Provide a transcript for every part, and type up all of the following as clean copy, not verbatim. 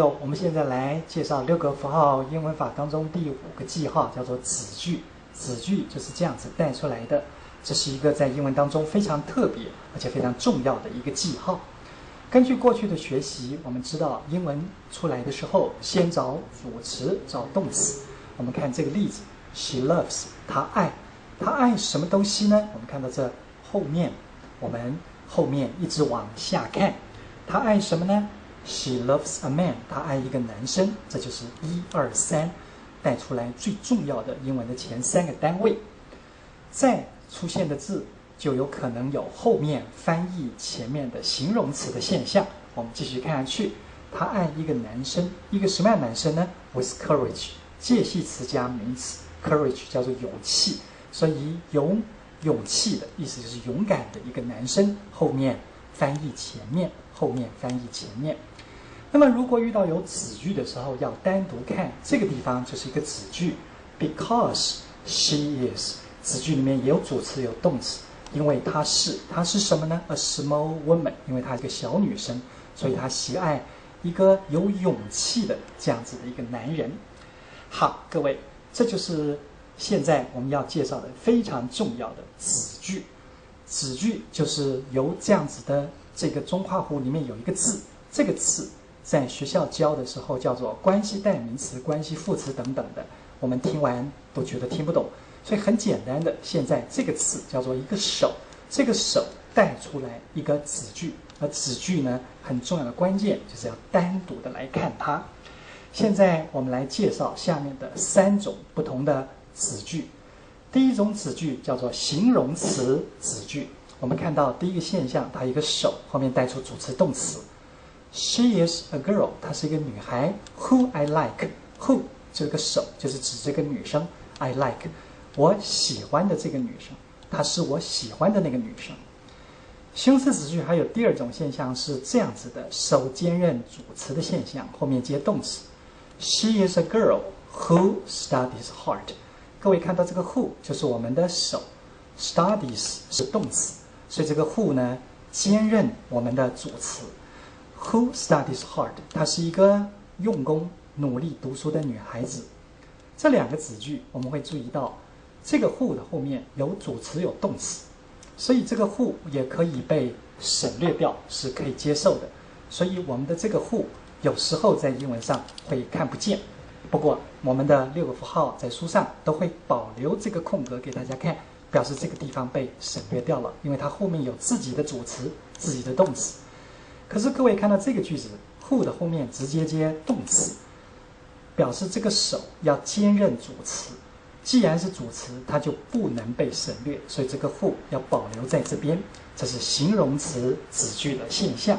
我们现在来介绍6个符号英文法当中第5个记号，叫做子句。子句就是这样子带出来的，这是一个在英文当中非常特别而且非常重要的一个记号。根据过去的学习，我们知道英文出来的时候，先找主词，找动词。我们看这个例子 ，She loves， 她爱，她爱什么东西呢？我们看到这后面，我们后面一直往下看，她爱什么呢？She loves a man， 她爱一个男生，这就是1、2、3带出来最重要的英文的前3个单位。再出现的字就有可能有后面翻译前面的形容词的现象。我们继续看下去，她爱一个男生，一个什么样的男生呢 ？With courage， 介系词加名词 ，courage 叫做勇气，所以勇气的意思就是勇敢的一个男生，后面翻译前面，后面翻译前面。那么如果遇到有子句的时候，要单独看这个地方就是一个子句 ，because she is， 子句里面也有主词有动词，因为她是什么呢 ？A small woman， 因为她是个小女生，所以她喜爱一个有勇气的这样子的一个男人。好，各位，这就是现在我们要介绍的非常重要的子句。子句就是由这样子的这个中括弧里面有一个字，这个字在学校教的时候叫做关系代名词、关系副词等等的，我们听完都觉得听不懂，所以很简单的，现在这个词叫做一个手，这个手带出来一个子句，而子句呢，很重要的关键就是要单独的来看它。现在我们来介绍下面的3种不同的子句。第一种子句叫做形容词子句，我们看到第一个现象，它有一个手，后面带出主词动词。She is a girl， 她是一个女孩。Who I like，Who 这个手就是指这个女生。I like， 我喜欢的这个女生，她是我喜欢的那个女生。形容词子句还有第2种现象是这样子的，手兼任主词的现象，后面接动词。She is a girl who studies hard。各位看到这个 who 就是我们的手 ，studies 是动词，所以这个 who 呢兼任我们的主词。Who studies hard？ 她是一个用功、努力读书的女孩子。这2个子句我们会注意到，这个 who 的后面有主词有动词，所以这个 who 也可以被省略掉，是可以接受的。所以我们的这个 who 有时候在英文上会看不见，不过我们的6个符号在书上都会保留这个空格给大家看，表示这个地方被省略掉了，因为它后面有自己的主词、自己的动词。可是各位看到这个句子 who 的后面直接接动词，表示这个手要兼任主词，既然是主词，它就不能被省略，所以这个 who 要保留在这边，这是形容词子句的现象。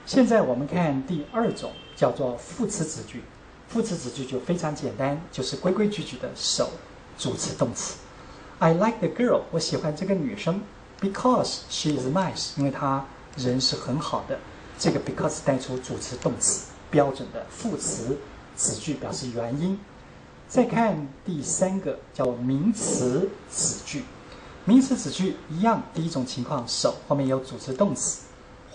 现在我们看第2种，叫做副词子句。副词子句就非常简单，就是规规矩矩的手主词动词。I like the girl， 我喜欢这个女生 ，because she is nice， 因为她人是很好的，这个 because 带出主词动词，标准的副词子句表示原因。再看第3个叫名词子句。名词子句一样，第一种情况手后面有主词动词。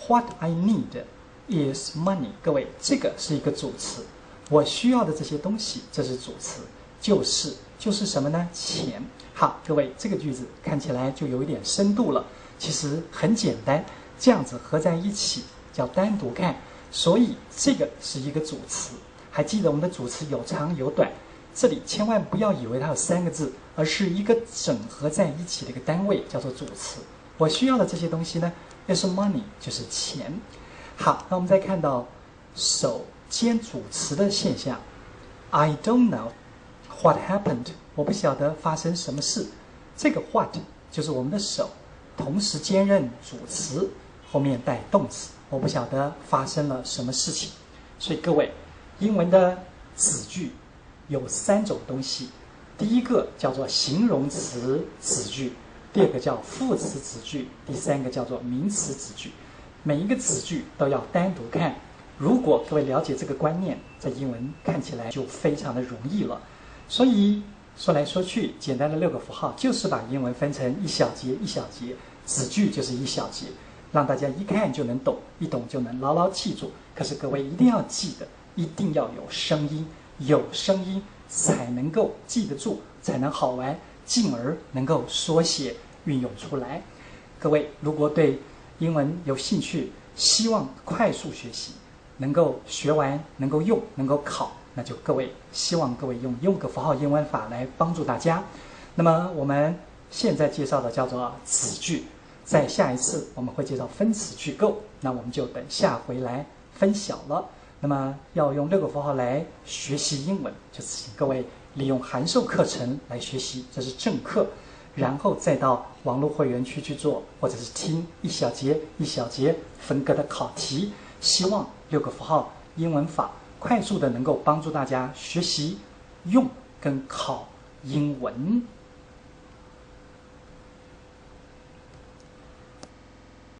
What I need is money， 各位这个是一个主词，我需要的这些东西，这是主词，就是什么呢？钱。好，各位这个句子看起来就有一点深度了，其实很简单，这样子合在一起叫单独看，所以这个是一个主词。还记得我们的主词有长有短，这里千万不要以为它有3个字，而是一个整合在一起的一个单位，叫做主词。我需要的这些东西呢 is money， 就是钱。好，那我们再看到手兼主词的现象。I don't know what happened， 我不晓得发生什么事。这个 what 就是我们的手同时兼任主词，后面带动词，我不晓得发生了什么事情。所以各位，英文的子句有3种东西，第一个叫做形容词子句，第2个叫副词子句，第3个叫做名词子句。每一个子句都要单独看，如果各位了解这个观念，在英文看起来就非常的容易了。所以说来说去，简单的6个符号就是把英文分成一小节一小节，子句就是一小节，让大家一看就能懂，一懂就能牢牢记住。可是各位一定要记得，一定要有声音，有声音才能够记得住，才能好玩，进而能够缩写运用出来。各位如果对英文有兴趣，希望快速学习，能够学完，能够用，能够考，那就希望各位用六个符号英文法来帮助大家。那么我们现在介绍的叫做子句，在下一次我们会介绍分词句构，那我们就等下回来分享了。那么要用六个符号来学习英文，就是请各位利用函授课程来学习，这是正课，然后再到网络会员区去做，或者是听一小节一小节分割的考题。希望六个符号英文法快速的能够帮助大家学习用跟考英文。